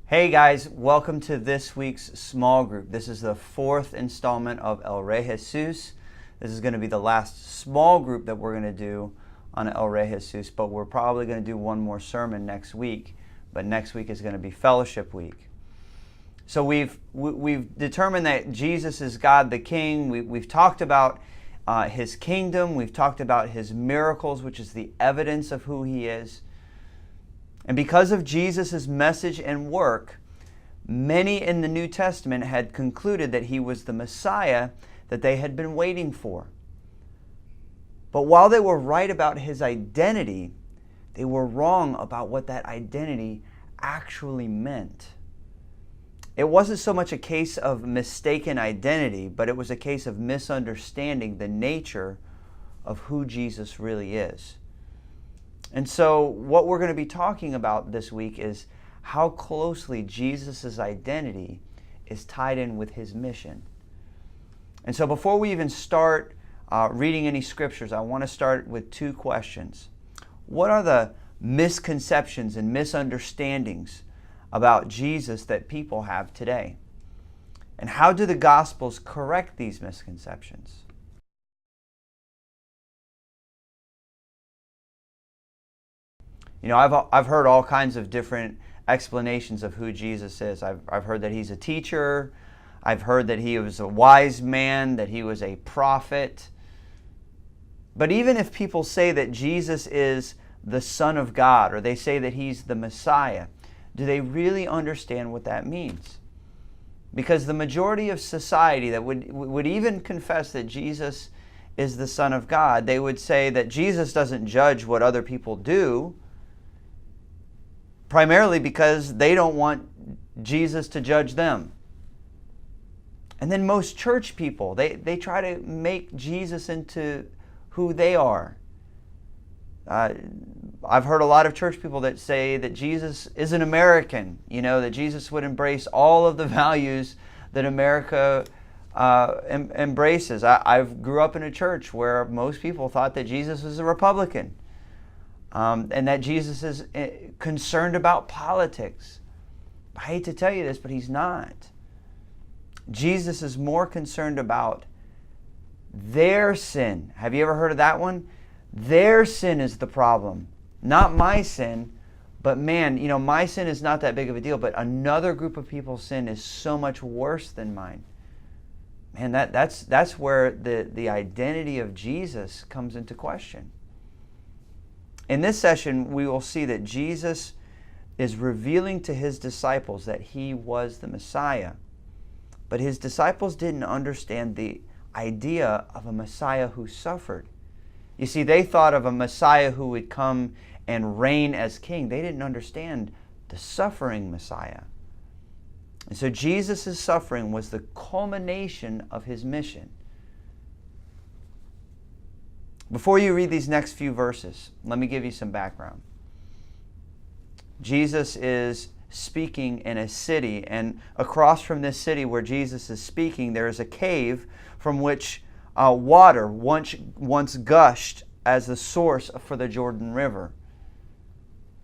Hey guys, welcome to this week's small group. This is the fourth installment of El Rey Jesus. This is going to be the last small group that we're going to do on El Rey Jesus, but we're probably going to do one more sermon next week. But next week is going to be fellowship week. So we've determined that Jesus is God the King. We've talked about His kingdom. We've talked about His miracles, which is the evidence of who He is. And because of Jesus' message and work, many in the New Testament had concluded that He was the Messiah that they had been waiting for. But while they were right about His identity, they were wrong about what that identity actually meant. It wasn't so much a case of mistaken identity, but it was a case of misunderstanding the nature of who Jesus really is. And so what we're going to be talking about this week is how closely Jesus' identity is tied in with His mission. And so before we even start reading any scriptures, I want to start with two questions. What are the misconceptions and misunderstandings about Jesus that people have today? And how do the Gospels correct these misconceptions? You know, I've heard all kinds of different explanations of who Jesus is. I've heard that He's a teacher. I've heard that He was a wise man, that He was a prophet. But even if people say that Jesus is the Son of God, or they say that He's the Messiah, do they really understand what that means? Because the majority of society that would even confess that Jesus is the Son of God, they would say that Jesus doesn't judge what other people do, primarily because they don't want Jesus to judge them. And then most church people, they try to make Jesus into who they are. I've heard a lot of church people that say that Jesus is an American, that Jesus would embrace all of the values that America embraces. I grew up in a church where most people thought that Jesus was a Republican. And that Jesus is concerned about politics. I hate to tell you this, but He's not. Jesus is more concerned about their sin. Have you ever heard of that one? Their sin is the problem. Not my sin, but man, my sin is not that big of a deal, but another group of people's sin is so much worse than mine. Man, that's where the identity of Jesus comes into question. In this session, we will see that Jesus is revealing to His disciples that He was the Messiah. But His disciples didn't understand the idea of a Messiah who suffered. You see, they thought of a Messiah who would come and reign as king. They didn't understand the suffering Messiah. And so Jesus' suffering was the culmination of His mission. Before you read these next few verses, let me give you some background. Jesus is speaking in a city, and across from this city where Jesus is speaking, there is a cave from which water once gushed as the source for the Jordan River.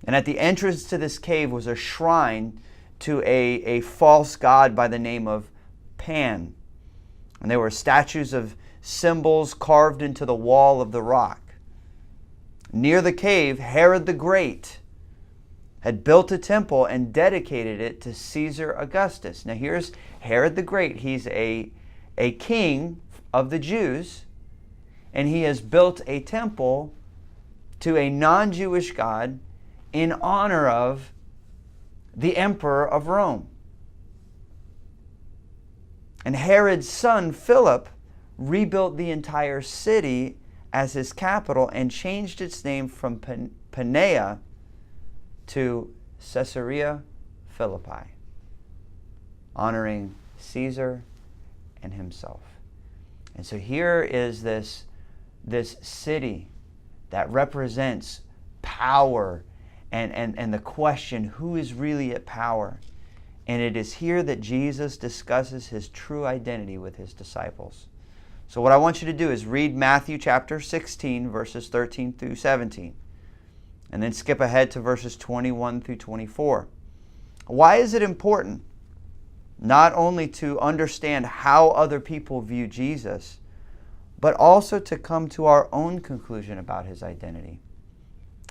And at the entrance to this cave was a shrine to a false god by the name of Pan. And there were statues of symbols carved into the wall of the rock. Near the cave, Herod the Great had built a temple and dedicated it to Caesar Augustus. Now here's Herod the Great. He's a king of the Jews, and he has built a temple to a non-Jewish god in honor of the emperor of Rome. And Herod's son, Philip, rebuilt the entire city as his capital and changed its name from Panea to Caesarea Philippi, honoring Caesar and himself. And so here is this city that represents power and the question, who is really at power? And it is here that Jesus discusses His true identity with His disciples. So what I want you to do is read Matthew chapter 16, verses 13 through 17. And then skip ahead to verses 21 through 24. Why is it important not only to understand how other people view Jesus, but also to come to our own conclusion about his identity?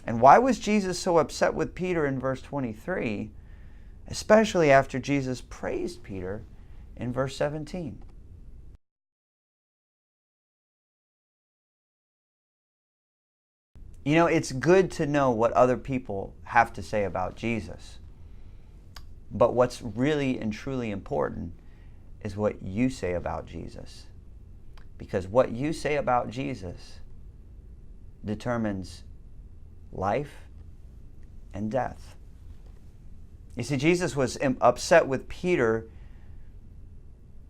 And why was Jesus so upset with Peter in verse 23, especially after Jesus praised Peter in verse 17? You know, it's good to know what other people have to say about Jesus. But what's really and truly important is what you say about Jesus. Because what you say about Jesus determines life and death. You see, Jesus was upset with Peter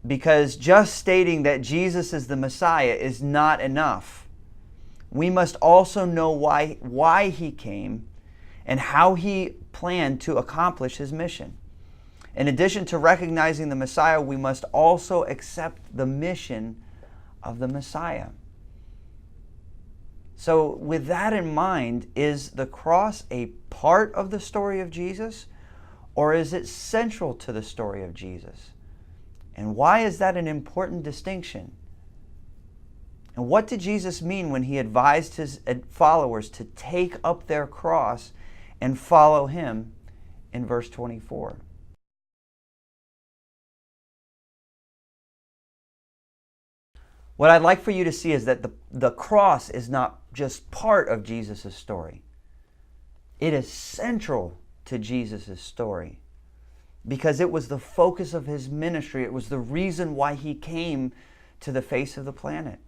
because just stating that Jesus is the Messiah is not enough. We must also know why he came and how he planned to accomplish his mission. In addition to recognizing the Messiah, we must also accept the mission of the Messiah. So with that in mind, is the cross a part of the story of Jesus, or is it central to the story of Jesus? And why is that an important distinction? And what did Jesus mean when he advised his followers to take up their cross and follow him in verse 24? What I'd like for you to see is that the cross is not just part of Jesus' story. It is central to Jesus' story because it was the focus of his ministry. It was the reason why he came to the face of the planet.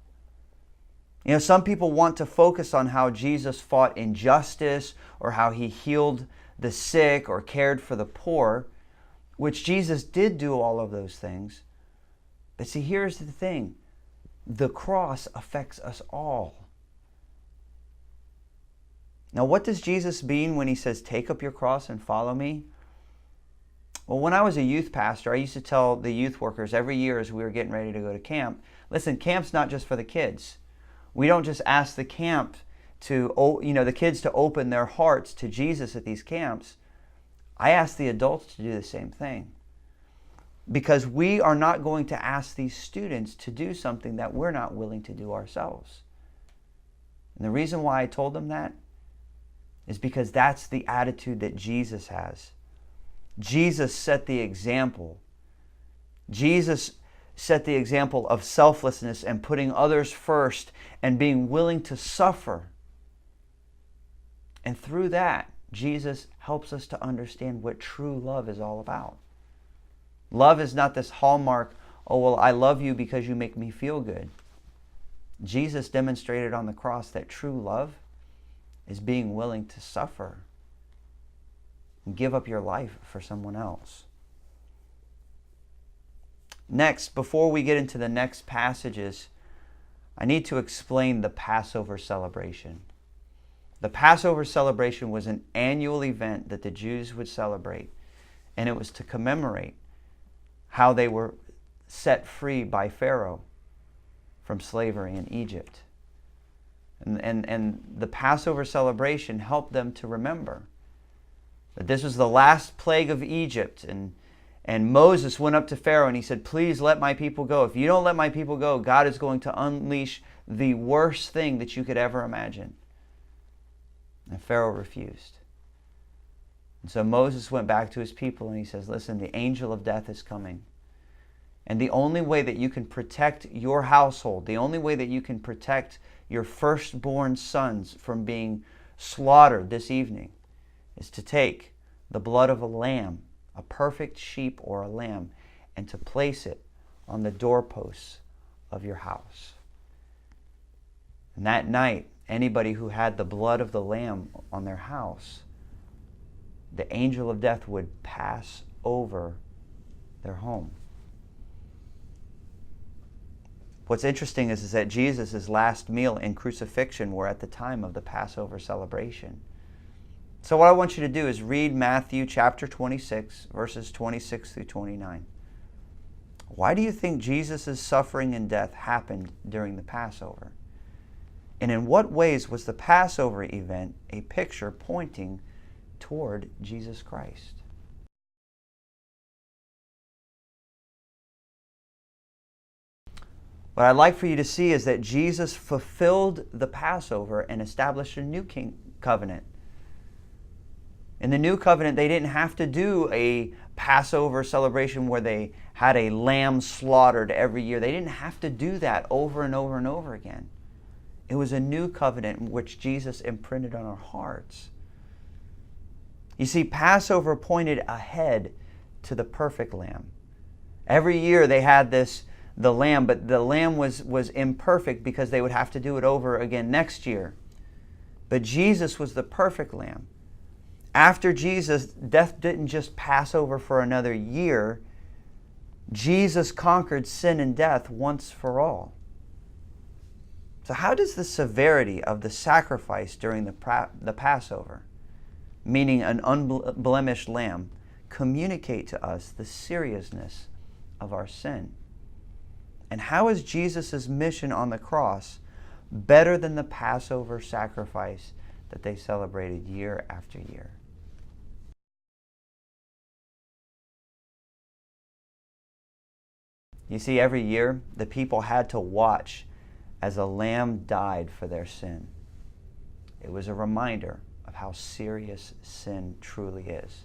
You know, some people want to focus on how Jesus fought injustice or how he healed the sick or cared for the poor, which Jesus did do all of those things. But see, here's the thing. The cross affects us all. Now, what does Jesus mean when he says, take up your cross and follow me? Well, when I was a youth pastor, I used to tell the youth workers every year as we were getting ready to go to camp, listen, camp's not just for the kids. We don't just ask the camp to, the kids to open their hearts to Jesus at these camps. I ask the adults to do the same thing. Because we are not going to ask these students to do something that we're not willing to do ourselves. And the reason why I told them that is because that's the attitude that Jesus has. Jesus set the example. Jesus set the example of selflessness and putting others first and being willing to suffer. And through that, Jesus helps us to understand what true love is all about. Love is not this hallmark, oh, well, I love you because you make me feel good. Jesus demonstrated on the cross that true love is being willing to suffer and give up your life for someone else. Next, before we get into the next passages, I need to explain the Passover celebration. The Passover celebration was an annual event that the Jews would celebrate, and it was to commemorate how they were set free by Pharaoh from slavery in Egypt. And the Passover celebration helped them to remember that this was the last plague of Egypt. And Moses went up to Pharaoh and he said, please let my people go. If you don't let my people go, God is going to unleash the worst thing that you could ever imagine. And Pharaoh refused. And so Moses went back to his people and he says, listen, the angel of death is coming. And the only way that you can protect your household, the only way that you can protect your firstborn sons from being slaughtered this evening is to take the blood of a lamb, a perfect sheep or a lamb, and to place it on the doorposts of your house. And that night, anybody who had the blood of the lamb on their house, the angel of death would pass over their home. What's interesting is that Jesus' last meal and crucifixion were at the time of the Passover celebration. So what I want you to do is read Matthew chapter 26, verses 26 through 29. Why do you think Jesus' suffering and death happened during the Passover? And in what ways was the Passover event a picture pointing toward Jesus Christ? What I'd like for you to see is that Jesus fulfilled the Passover and established a new covenant. In the new covenant, they didn't have to do a Passover celebration where they had a lamb slaughtered every year. They didn't have to do that over and over and over again. It was a new covenant in which Jesus imprinted on our hearts. You see, Passover pointed ahead to the perfect lamb. Every year they had the lamb, but the lamb was imperfect because they would have to do it over again next year. But Jesus was the perfect lamb. After Jesus, death didn't just pass over for another year. Jesus conquered sin and death once for all. So how does the severity of the sacrifice during the Passover, meaning an unblemished lamb, communicate to us the seriousness of our sin? And how is Jesus' mission on the cross better than the Passover sacrifice that they celebrated year after year? You see, every year the people had to watch as a lamb died for their sin. It was a reminder of how serious sin truly is.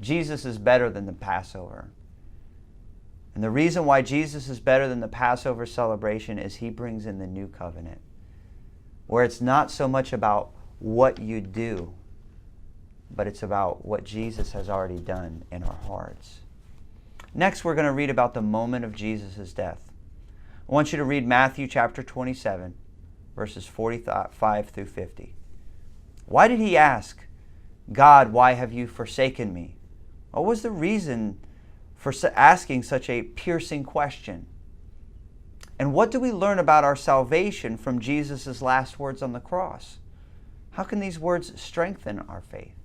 Jesus is better than the Passover. And the reason why Jesus is better than the Passover celebration is he brings in the new covenant, where it's not so much about what you do, but it's about what Jesus has already done in our hearts. Next, we're going to read about the moment of Jesus' death. I want you to read Matthew chapter 27, verses 45 through 50. Why did he ask, "God, why have you forsaken me?" What was the reason for asking such a piercing question? And what do we learn about our salvation from Jesus' last words on the cross? How can these words strengthen our faith?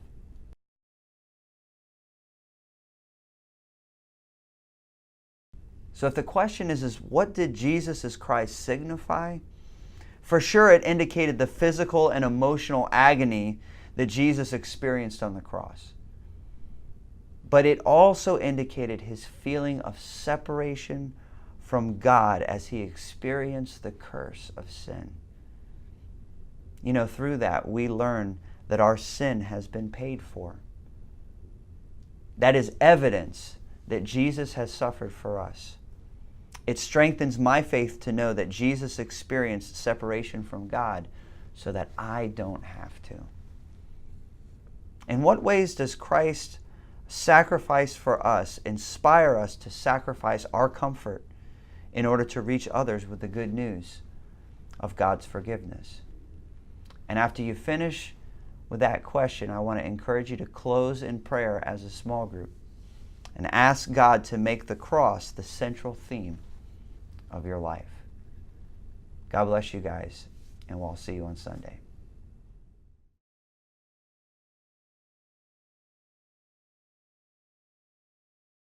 So if the question is what did Jesus Christ signify? For sure it indicated the physical and emotional agony that Jesus experienced on the cross. But it also indicated his feeling of separation from God as he experienced the curse of sin. You know, through that we learn that our sin has been paid for. That is evidence that Jesus has suffered for us. It strengthens my faith to know that Jesus experienced separation from God so that I don't have to. In what ways does Christ's sacrifice for us inspire us to sacrifice our comfort in order to reach others with the good news of God's forgiveness? And after you finish with that question, I want to encourage you to close in prayer as a small group and ask God to make the cross the central theme of your life. God bless you guys, and we'll see you on Sunday.